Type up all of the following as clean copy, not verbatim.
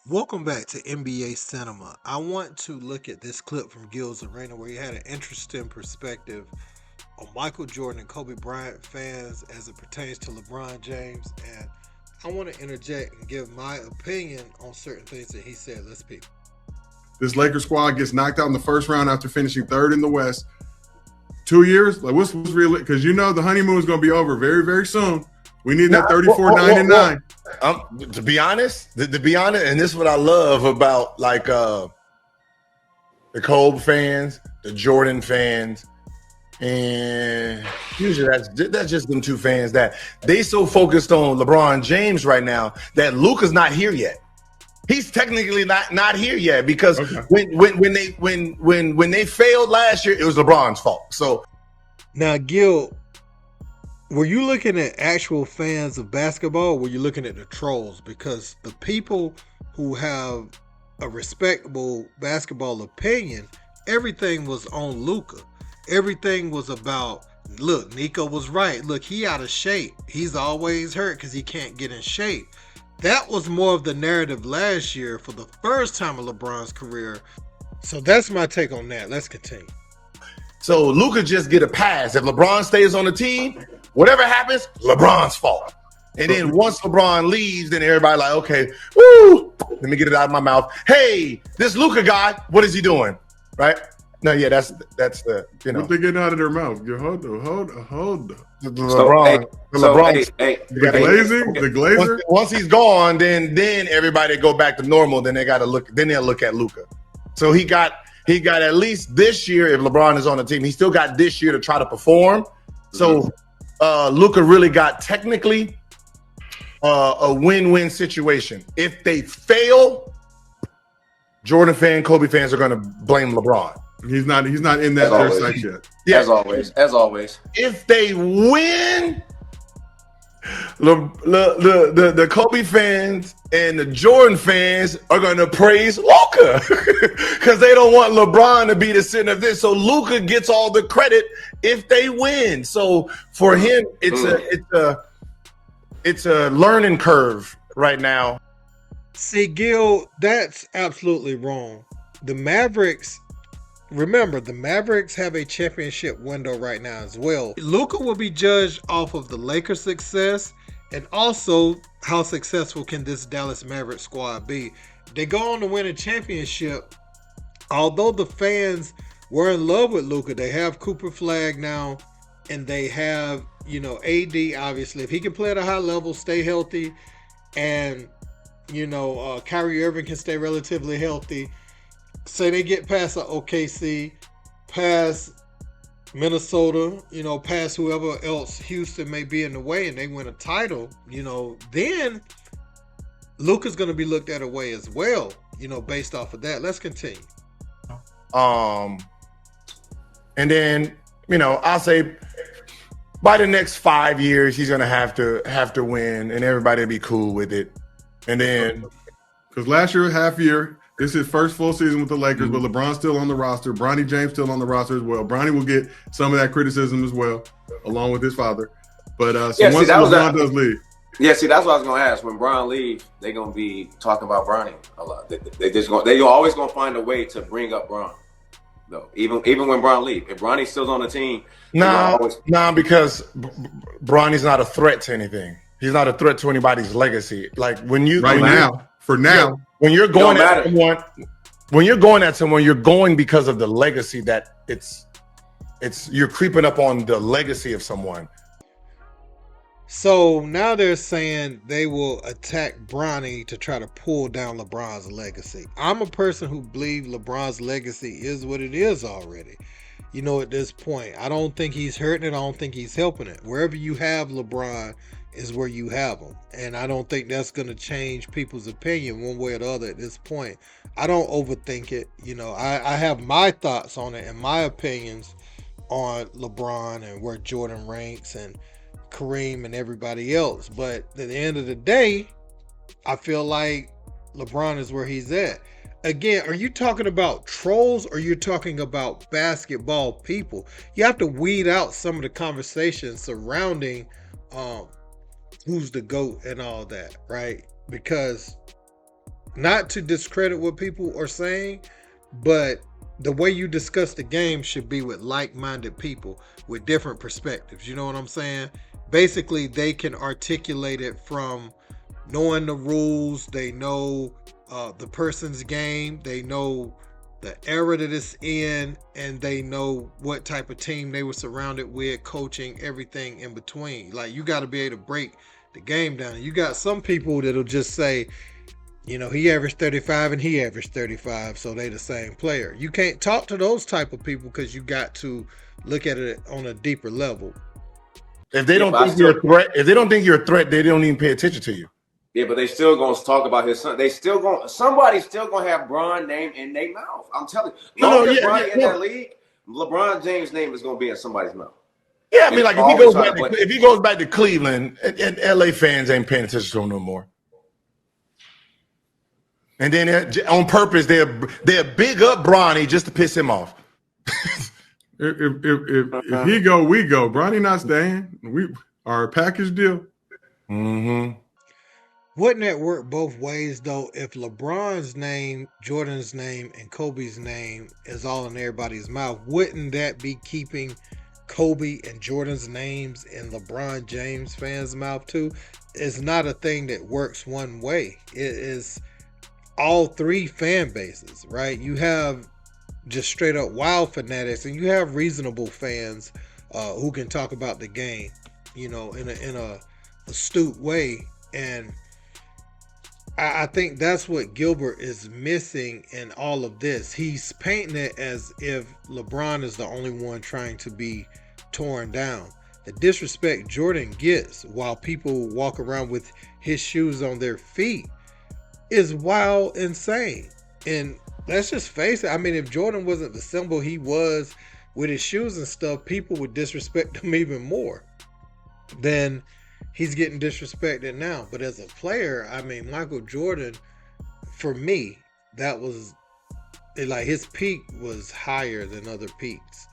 Welcome back to NBA Cinema. I want to look at this clip from Gil's Arena where he had an interesting perspective on Michael Jordan and Kobe Bryant fans as it pertains to LeBron James. And I want to interject and give my opinion on certain things that he said. Let's peep. This Lakers squad gets knocked out in the first round after finishing third in the West. 2 years? Like, what's real? Because you know the honeymoon is going to be over very, very soon. We need that 34-9-9. To be honest, and this is what I love about the Kobe fans, the Jordan fans, and usually that's just them two fans that they so focused on LeBron James right now that Luka's not here yet. He's technically not here yet because when they failed last year, it was LeBron's fault. So now, Gil, were you looking at actual fans of basketball or were you looking at the trolls? Because the people who have a respectable basketball opinion, everything was on Luka. Everything was about, look, Nico was right. Look, he out of shape. He's always hurt because he can't get in shape. That was more of the narrative last year for the first time in LeBron's career. So that's my take on that. Let's continue. So Luka just get a pass. If LeBron stays on the team, whatever happens, LeBron's fault. And then once LeBron leaves, then everybody like, okay, woo, let me get it out of my mouth. Hey, this Luka guy, what is he doing? Right? No, yeah, that's the, you know. What they getting out of their mouth? Hold on. The glazer. Once he's gone, then everybody go back to normal. Then they'll look at Luka. So he got at least this year. If LeBron is on the team, he still got this year to try to perform. So Luka really got technically a win-win situation. If they fail, Jordan fan, Kobe fans are going to blame LeBron. He's not in that their side yet. Yeah. As always. If they win, the Kobe fans and the Jordan fans are going to praise Luka because they don't want LeBron to be the center of this. So Luka gets all the credit if they win. So for him, it's a learning curve right now. See, Gil, that's absolutely wrong. The Mavericks have a championship window right now as well. Luka will be judged off of the Lakers' success and also how successful can this Dallas Mavericks squad be. They go on to win a championship. Although the fans were in love with Luka, they have Cooper Flag now, and they have, AD, obviously. If he can play at a high level, stay healthy, and, Kyrie Irving can stay relatively healthy, say they get past OKC, past Minnesota, past whoever else Houston may be in the way, and they win a title, then Luka's going to be looked at a way as well, based off of that. Let's continue. And then, I'll say by the next 5 years, he's going to have to win, and everybody will be cool with it. And then, because last year, half year. This is his first full season with the Lakers, but LeBron's still on the roster. Bronny James still on the roster as well. Bronny will get some of that criticism as well, along with his father. But once LeBron does leave. Yeah, see, that's what I was going to ask. When Bron leaves, they're going to be talking about Bronny a lot. They're always going to find a way to bring up Bron, though. Even when Bron leaves, if Bronny's still on the team, because Bronny's not a threat to anything. He's not a threat to anybody's legacy. Like when you're going at someone, you're going because of the legacy that you're creeping up on the legacy of someone. So now they're saying they will attack Bronny to try to pull down LeBron's legacy. I'm a person who believes LeBron's legacy is what it is already. At this point, I don't think he's hurting it. I don't think he's helping it. Wherever you have LeBron is where you have him. And I don't think that's going to change people's opinion one way or the other at this point. I don't overthink it. I have my thoughts on it and my opinions on LeBron and where Jordan ranks and Kareem and everybody else. But at the end of the day, I feel like LeBron is where he's at. Again, are you talking about trolls or you're talking about basketball people? You have to weed out some of the conversations surrounding who's the GOAT and all that, right? Because not to discredit what people are saying, but the way you discuss the game should be with like-minded people with different perspectives. You know what I'm saying? Basically, they can articulate it from knowing the rules. They know the person's game. They know the era that it's in, and they know what type of team they were surrounded with, coaching, everything in between. Like, you got to be able to break the game down. You got some people that'll just say, you know, he averaged 35 and he averaged 35, so they the same player. You can't talk to those type of people because you got to look at it on a deeper level. If they don't think you're a threat, they don't even pay attention to you. Yeah, but they still gonna talk about his son. Somebody's still gonna have Bron name in their mouth. I'm telling you. Bronny in that league, LeBron James' name is gonna be in somebody's mouth. Yeah, I mean, like if he goes back to Cleveland, and LA fans ain't paying attention to him no more. And then on purpose, they're big up Bronny just to piss him off. If he go, we go. Bronny not staying. We our package deal. Mm-hmm. Wouldn't that work both ways though? If LeBron's name, Jordan's name, and Kobe's name is all in everybody's mouth, wouldn't that be keeping Kobe and Jordan's names in LeBron James fans' mouth too? It's not a thing that works one way. It is all three fan bases, right? You have just straight up wild fanatics, and you have reasonable fans who can talk about the game, you know, in a astute way. And I think that's what Gilbert is missing in all of this. He's painting it as if LeBron is the only one trying to be torn down. The disrespect Jordan gets while people walk around with his shoes on their feet is wild, insane. And let's just face it. I mean, if Jordan wasn't the symbol he was with his shoes and stuff, people would disrespect him even more than he's getting disrespected now. But as a player, I mean, Michael Jordan, for me, that was like his peak was higher than other peaks.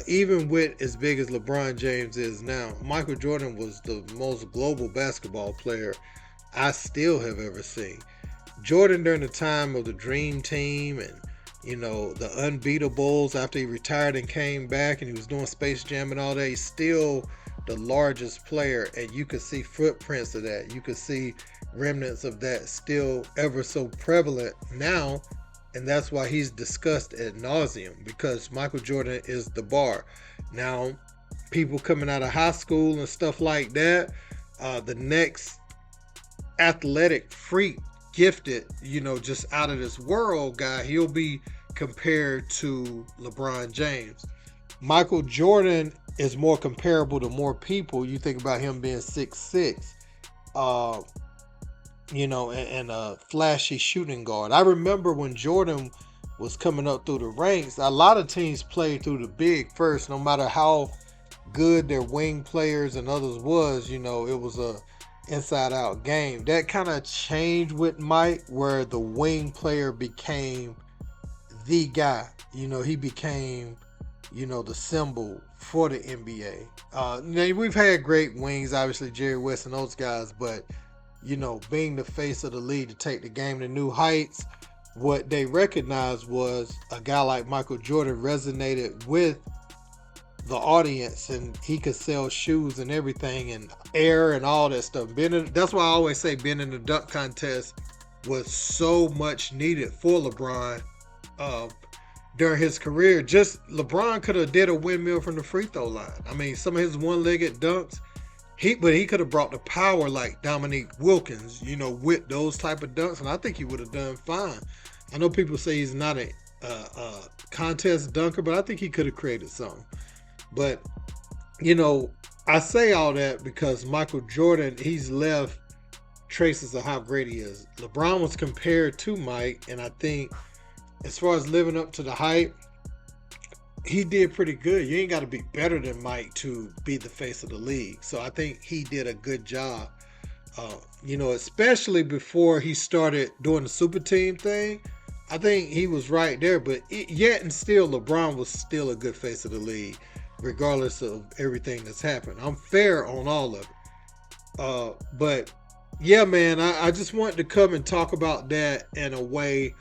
Even with as big as LeBron James is now, Michael Jordan was the most global basketball player I still have ever seen. Jordan, during the time of the Dream Team and, you know, the Unbeatables, after he retired and came back and he was doing Space Jam and all that, he's still the largest player, and you could see footprints of that. You could see remnants of that still ever so prevalent now, and that's why he's discussed ad nauseum, because Michael Jordan is the bar. Now, people coming out of high school and stuff like that, the next athletic freak, gifted, you know, just out of this world guy, he'll be compared to LeBron James. Michael Jordan is more comparable to more people. You think about him being 6'6", you know, and a flashy shooting guard. I remember when Jordan was coming up through the ranks, a lot of teams played through the big first, no matter how good their wing players and others was, you know, it was a inside out game. That kind of changed with Mike, where the wing player became the guy. You know, he became, you know, the symbol for the NBA. Now we've had great wings, obviously Jerry West and those guys, but, you know, being the face of the league to take the game to new heights, what they recognized was a guy like Michael Jordan resonated with the audience, and he could sell shoes and everything and air and all that stuff. That's why I always say being in the dunk contest was so much needed for LeBron during his career. Just LeBron could have did a windmill from the free throw line. I mean, some of his one-legged dunks, but he could have brought the power like Dominique Wilkins, you know, with those type of dunks, and I think he would have done fine. I know people say he's not a contest dunker, but I think he could have created something. But, you know, I say all that because Michael Jordan, he's left traces of how great he is. LeBron was compared to Mike, and I think as far as living up to the hype, he did pretty good. You ain't got to be better than Mike to be the face of the league. So I think he did a good job, you know, especially before he started doing the super team thing. I think he was right there, but yet and still, LeBron was still a good face of the league, regardless of everything that's happened. I'm fair on all of it. But yeah, man, I just wanted to come and talk about that in a way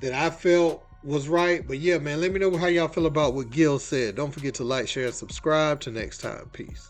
that I felt was right. But yeah, man, let me know how y'all feel about what Gil said. Don't forget to like, share, and subscribe. Till next time. Peace.